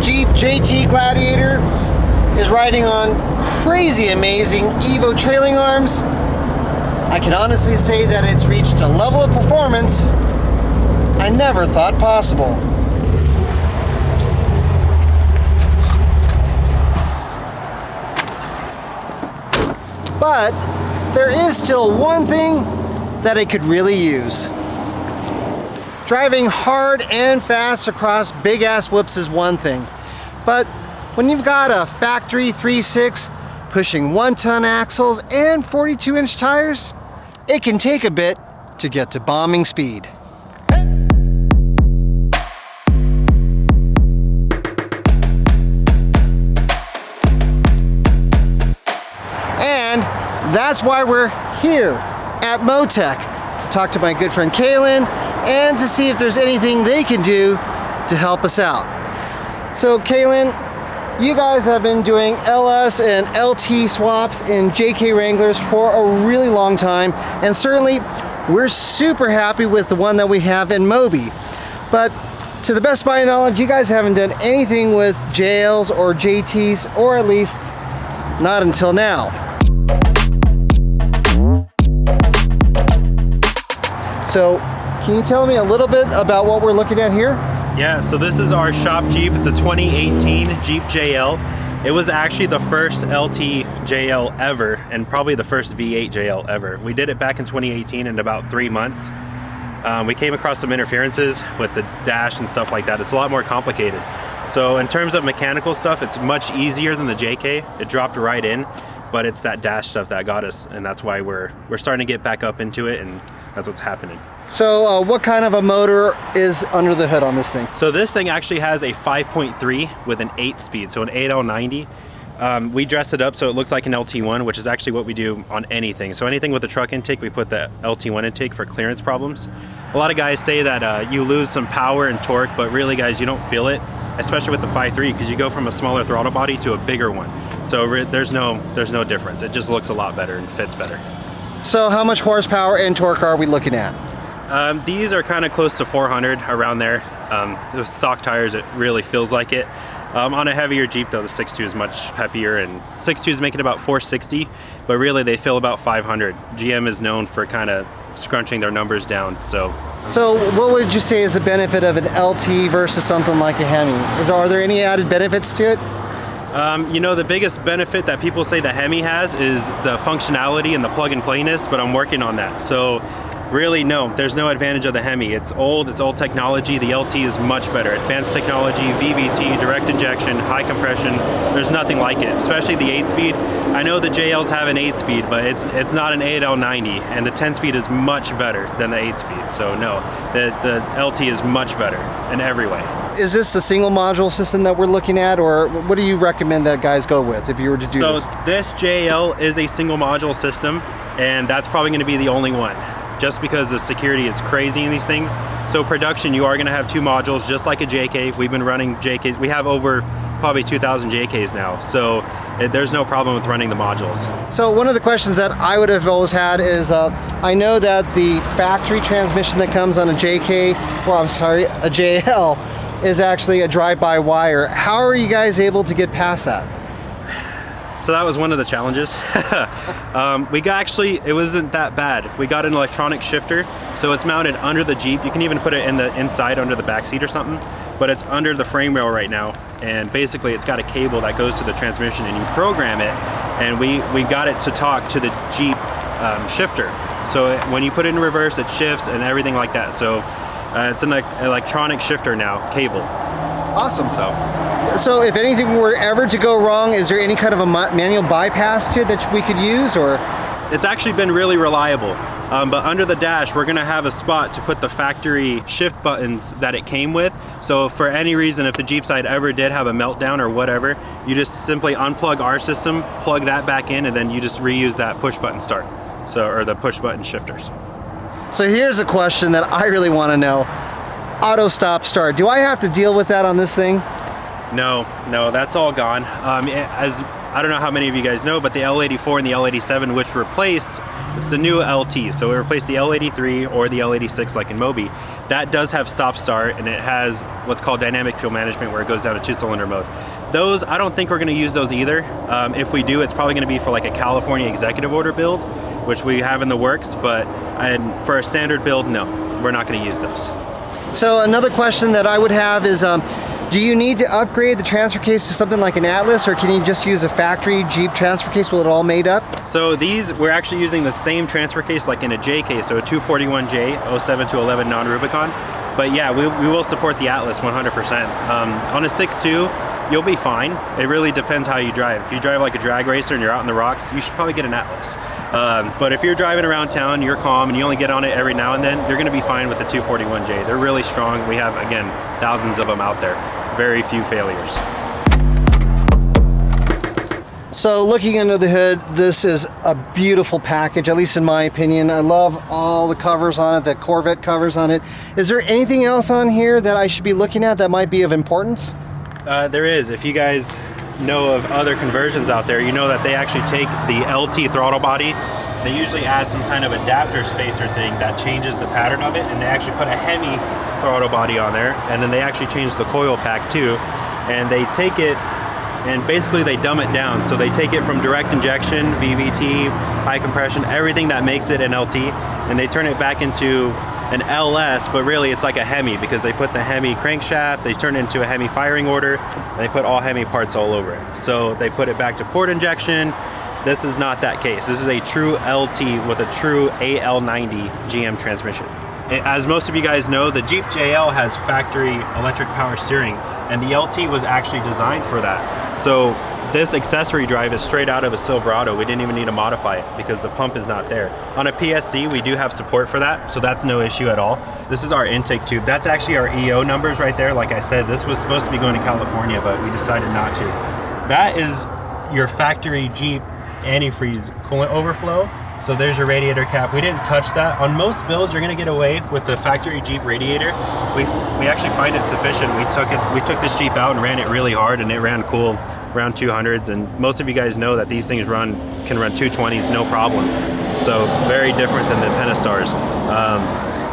Jeep JT Gladiator is riding on crazy amazing Evo trailing arms. I can honestly say that it's reached a level of performance I never thought possible. But there is still one thing that it could really use. Driving hard and fast across big ass whoops is one thing, but when you've got a factory 3.6 pushing 1-ton axles and 42-inch tires, it can take a bit to get to bombing speed. And that's why we're here at Motech, to talk to my good friend Kaylin and to see if there's anything they can do to help us out. So Kaylin, you guys have been doing LS and LT swaps in JK Wranglers for a really long time, and certainly we're super happy with the one that we have in Moby. But to the best of my knowledge, you guys haven't done anything with JLs or JTs, or at least not until now. So, can you tell me a little bit about what we're looking at here? Yeah, so this is our shop Jeep. It's a 2018 Jeep JL. It was actually the first LT JL ever, and probably the first V8 JL ever. We did it back in 2018 in about 3 months. We came across some interferences with the dash and stuff like that. It's a lot more complicated. So in terms of mechanical stuff, it's much easier than the JK. It dropped right in, but it's that dash stuff that got us, and that's why we're starting to get back up into it, and that's what's happening. So what kind of a motor is under the hood on this thing? So this thing actually has a 5.3 with an 8-speed, so an 8L90. We dress it up so it looks like an LT1, which is actually what we do on anything. So anything with the truck intake, we put the LT1 intake for clearance problems. A lot of guys say that you lose some power and torque, but really guys, you don't feel it, especially with the 5.3, because you go from a smaller throttle body to a bigger one. So there's no difference. It just looks a lot better and fits better. So how much horsepower and torque are we looking at? These are kind of close to 400, around there. With stock tires, it really feels like it. On a heavier Jeep though, the 6.2 is much peppier, and 6.2 is making about 460, but really they feel about 500. GM is known for kind of scrunching their numbers down. So what would you say is the benefit of an LT versus something like a HEMI? Are there any added benefits to it? You know, the biggest benefit that people say the HEMI has is the functionality and the plug and playness, but I'm working on that. So really, no, there's no advantage of the HEMI. It's old technology. The LT is much better. Advanced technology, VVT, direct injection, high compression. There's nothing like it, especially the 8-speed. I know the JLs have an 8-speed, but it's not an 8L90, and the 10-speed is much better than the 8-speed. So no, the LT is much better in every way. Is this the single module system that we're looking at, or what do you recommend that guys go with if you were to do this? So this JL is a single module system, and that's probably going to be the only one, just because the security is crazy in these things. So production, you are going to have 2 modules, just like a JK. We've been running JKs. We have over probably 2,000 JKs now, so there's no problem with running the modules. So one of the questions that I would have always had is, I know that the factory transmission that comes on a JK, well, I'm sorry, a JL, is actually a drive-by-wire. How are you guys able to get past that? So that was one of the challenges. It wasn't that bad. We got an electronic shifter, so it's mounted under the Jeep. You can even put it in the inside under the back seat or something, but it's under the frame rail right now. And basically it's got a cable that goes to the transmission, and you program it, and we got it to talk to the Jeep shifter. So when you put it in reverse, it shifts and everything like that. So it's an electronic shifter now, cable. Awesome. So if anything were ever to go wrong, is there any kind of a manual bypass to it that we could use, or? It's actually been really reliable. But under the dash, we're gonna have a spot to put the factory shift buttons that it came with. So for any reason, if the Jeep side ever did have a meltdown or whatever, you just simply unplug our system, plug that back in, and then you just reuse that push button start. Or the push button shifters. So here's a question that I really want to know. Auto stop start. Do I have to deal with that on this thing? No, that's all gone. As I don't know how many of you guys know, but the L84 and the L87, which replaced, it's the new LT. So it replaced the L83 or the L86 like in Moby. that does have stop start, and it has what's called dynamic fuel management, where it goes down to 2-cylinder mode. Those, I don't think we're gonna use those either. If we do, it's probably gonna be for like a California executive order build, which we have in the works, but for a standard build, no, we're not gonna use those. So another question that I would have is, do you need to upgrade the transfer case to something like an Atlas, or can you just use a factory Jeep transfer case with it all made up? So these, we're actually using the same transfer case like in a J case, so a 241J, 07 to 11 non-Rubicon. But yeah, we will support the Atlas 100%. On a 6.2, you'll be fine. It really depends how you drive. If you drive like a drag racer and you're out in the rocks, you should probably get an Atlas. But if you're driving around town, you're calm and you only get on it every now and then, you're gonna be fine with the 241J. They're really strong. We have, again, thousands of them out there. Very few failures. So looking under the hood, this is a beautiful package, at least in my opinion. I love all the covers on it, the Corvette covers on it. Is there anything else on here that I should be looking at that might be of importance? There is. If you guys know of other conversions out there, you know that they actually take the LT throttle body, they usually add some kind of adapter spacer thing that changes the pattern of it, and they actually put a HEMI throttle body on there, and then they actually change the coil pack too, and they take it and basically they dumb it down. So they take it from direct injection, VVT, high compression, everything that makes it an LT, and they turn it back into an LS, but really it's like a HEMI, because they put the HEMI crankshaft, they turn it into a HEMI firing order, and they put all HEMI parts all over it. So they put it back to port injection. This is not that case. This is a true LT with a true AL90 GM transmission. As most of you guys know, the Jeep JL has factory electric power steering, and the LT was actually designed for that. So this accessory drive is straight out of a Silverado. We didn't even need to modify it because the pump is not there. On a PSC, we do have support for that, so that's no issue at all. This is our intake tube. That's actually our EO numbers right there. Like I said, this was supposed to be going to California, but we decided not to. That is your factory Jeep antifreeze coolant overflow. So there's your radiator cap. We didn't touch that. On most builds, you're gonna get away with the factory Jeep radiator. We actually find it sufficient. We took this Jeep out and ran it really hard, and it ran cool around 200s. And most of you guys know that these things can run 220s no problem. So very different than the Pentastars.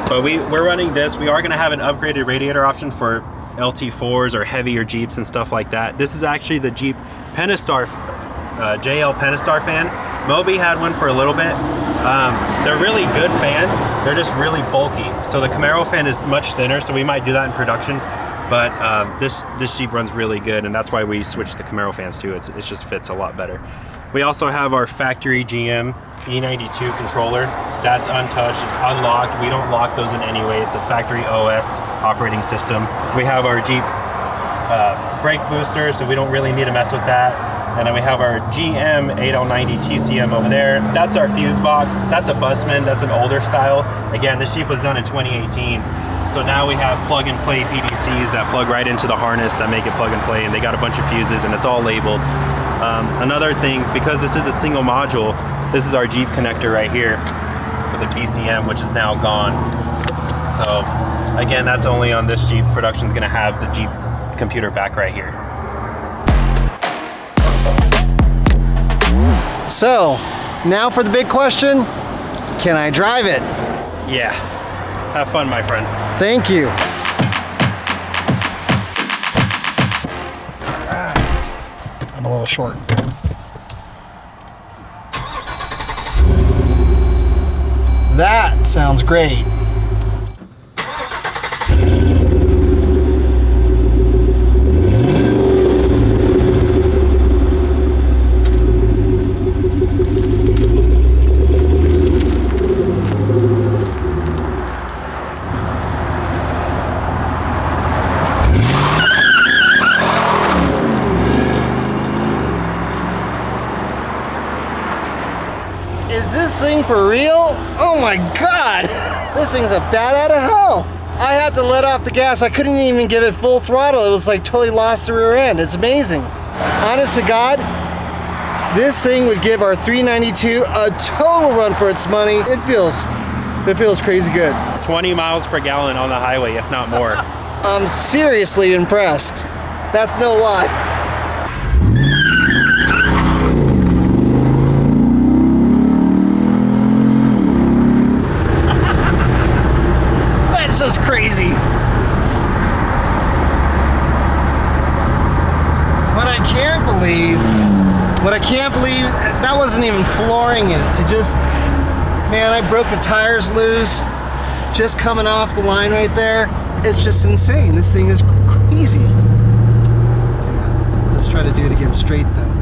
But we're running this. We are gonna have an upgraded radiator option for LT4s or heavier Jeeps and stuff like that. This is actually the Jeep Pentastar, JL Pentastar fan. Moby had one for a little bit. They're really good fans. They're just really bulky. So the Camaro fan is much thinner, so we might do that in production. But this Jeep runs really good, and that's why we switched the Camaro fans too. It just fits a lot better. We also have our factory GM E92 controller. That's untouched, it's unlocked. We don't lock those in any way. It's a factory OS operating system. We have our Jeep brake booster, so we don't really need to mess with that. And then we have our GM 8090 TCM over there. That's our fuse box. That's a Busman, that's an older style. Again, this Jeep was done in 2018. So now we have plug and play PDCs that plug right into the harness that make it plug and play, and they got a bunch of fuses and it's all labeled. Another thing, because this is a single module, this is our Jeep connector right here for the PCM, which is now gone. So again, that's only on this Jeep. Production's gonna have the Jeep computer back right here. So, now for the big question, can I drive it? Yeah, have fun, my friend. Thank you. I'm a little short. That sounds great. Is this thing for real? Oh my God, this thing's a bat out of hell. I had to let off the gas. I couldn't even give it full throttle. It was like totally lost the rear end. It's amazing. Honest to God, this thing would give our 392 a total run for its money. It feels crazy good. 20 miles per gallon on the highway, if not more. I'm seriously impressed. That's no lie. That's just crazy. I can't believe, that wasn't even flooring it. It just, man, I broke the tires loose just coming off the line right there. It's just insane. This thing is crazy. Hang on. Let's try to do it again straight though.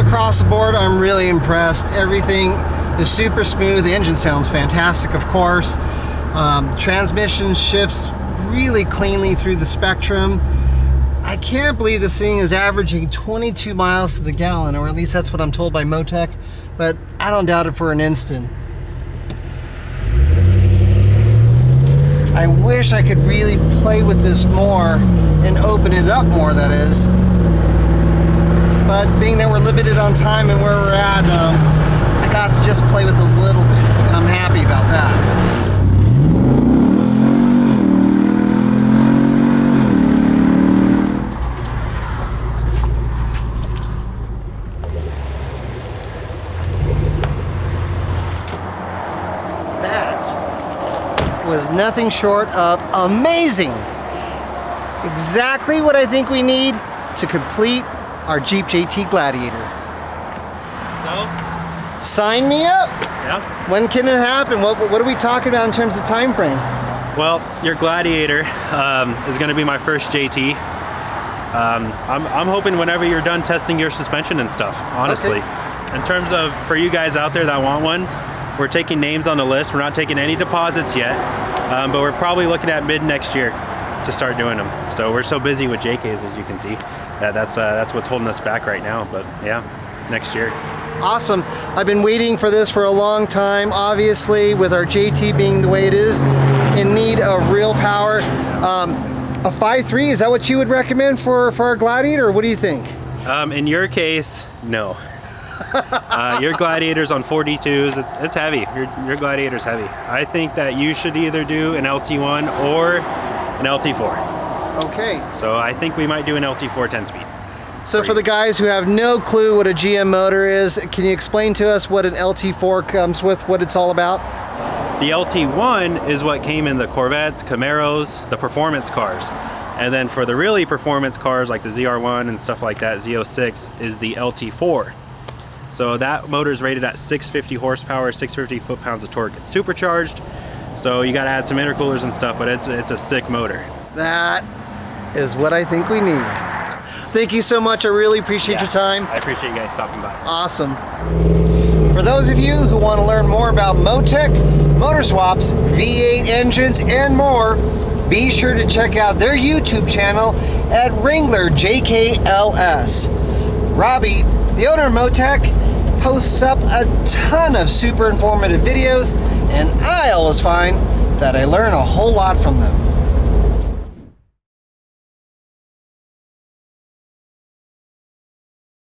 Across the board, I'm really impressed. Everything is super smooth. The engine sounds fantastic, of course. Transmission shifts really cleanly through the spectrum. I can't believe this thing is averaging 22 miles to the gallon, or at least that's what I'm told by Motech, but I don't doubt it for an instant. I wish I could really play with this more and open it up more, that is. But being that we're limited on time and where we're at, I got to just play with a little bit, and I'm happy about that. That was nothing short of amazing. Exactly what I think we need to complete our Jeep JT Gladiator. So? Sign me up. Yeah. When can it happen? What are we talking about in terms of time frame? Well, your Gladiator is going to be my first JT. I'm hoping whenever you're done testing your suspension and stuff, honestly. Okay. In terms of, for you guys out there that want one, we're taking names on the list. We're not taking any deposits yet, but we're probably looking at mid next year to start doing them. So we're so busy with JKs, as you can see, that's what's holding us back right now. But yeah, next year. Awesome. I've been waiting for this for a long time. Obviously, with our JT being the way it is, in need of real power. A 5.3, is that what you would recommend for our Gladiator, or what do you think? In your case, no. Your Gladiator's on 42s, it's heavy. Your Gladiator's heavy. I think that you should either do an LT1 or an LT4. Okay. So I think we might do an LT4 10-speed. So for the guys who have no clue what a GM motor is, can you explain to us what an LT4 comes with, what it's all about? The LT1 is what came in the Corvettes, Camaros, the performance cars. And then for the really performance cars like the ZR1 and stuff like that, Z06 is the LT4. So that motor is rated at 650 horsepower, 650 foot-pounds of torque. It's supercharged, so you got to add some intercoolers and stuff, but it's a sick motor. That is what I think we need. Thank you so much. I really appreciate your time. I appreciate you guys stopping by. Awesome. For those of you who want to learn more about Motech, motor swaps, V8 engines, and more, be sure to check out their YouTube channel at Wrangler JKLS. Robbie, the owner of Motech, posts up a ton of super informative videos, and I always find that I learn a whole lot from them.